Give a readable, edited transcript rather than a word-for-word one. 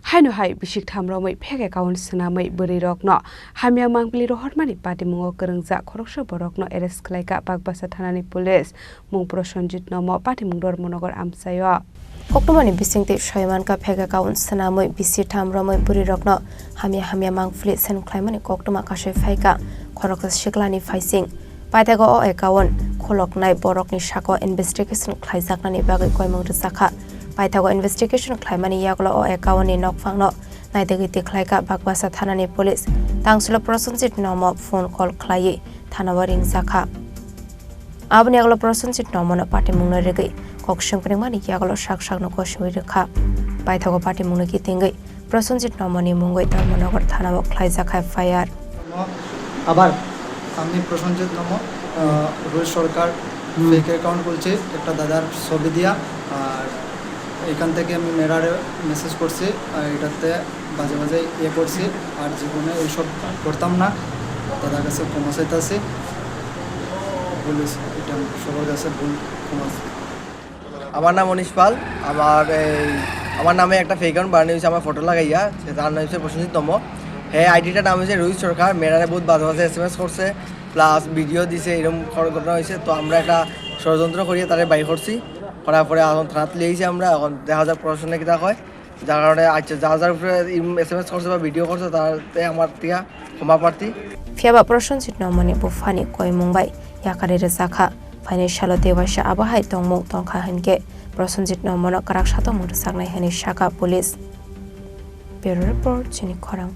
Haino hai bisik thamromai phege kaun Swnamwi Bwrwirokno Hamya Mangpili Rwhormani Patimungo Khorangsa Khoroksa Borokno arrest Khlaijakha Bagbasa thanani police mung prosenjit nomo Patimungo Rwhormani amsayo Oktomani bisingte shoymanka phege kaun Swnamwi bisik thamromai Bwrwirokno Hamya Mangpili sen Khlaimani koktoma kashe phaika Khoroksa shiklani phaising Paitago o ekawon Kholoknai Borokni shako investigation Khlaijakha bagai koimong Rwhormani Paitago investigation Khlaimani yaglo o ekawoni nokfangno naidegiti Khlaijakha Bagbasa thanani police tangsulo prosenjit nomo phone call khlai thanawa ringjakha abni yaglo prosenjit nomo na Patimungo regi kokshengpringmani yaglo shakshakno koshwi rekha Paitago Patimungo ki tingai prosenjit nomo ni mungoi Dharmanagar থানাও Khlaijakha FIR আবার আমি প্রসঞ্জিত নম রুশ সরকার fake account খুলছে একটা দাদার ছবি দিয়া আর এখান থেকে আমি মেরারে মেসেজ করছি আর এটাতে বাজে বাজে করছি আর জীবনে এইসব করতাম না দাদার কাছে ক্ষমা চাইতেছি বলেছি এটা সবার কাছে ভুল ক্ষমা আমার নাম অনিশ পাল আমার নামে একটা ফেক অ্যাকাউন্ট বানানো হয়েছে আমার ফটো লাগাইয়া তার নাম হচ্ছে প্রসেনজিৎ তম হ্যাঁ আইডিটার নাম হচ্ছে রোহিত সরকার মেরারে বহুত বাজে বাজে SMS করছে প্লাস ভিডিও দিছে এরকম ঘটনা হয়েছে তো আমরা একটা ষড়যন্ত্র করিয়ে তারা বাই করছি করার পরে এখন থানাতে লিয়েছি আমরা এখন দেখা যায় প্রশাসনে কিতা হয় যার কারণে আচ্ছা যার উপরে SMS করছে বা ভিডিও করছে তাতে আমার তিয়া ক্ষমা প্রার্থী ফিয়াবা প্রসেনজিৎ নমনি বুফানি কই মুম্বাই ইয়াকারে রেজাখা ফাইনাল দেওয়াশা আবাহাই তংমুং তংখা হেনকে প্রসেনজিৎ নমন কারাক সাতং মুরসাকনাই হেনি শাখা পুলিশ ব্যুরো রিপোর্ট চিনি খরাং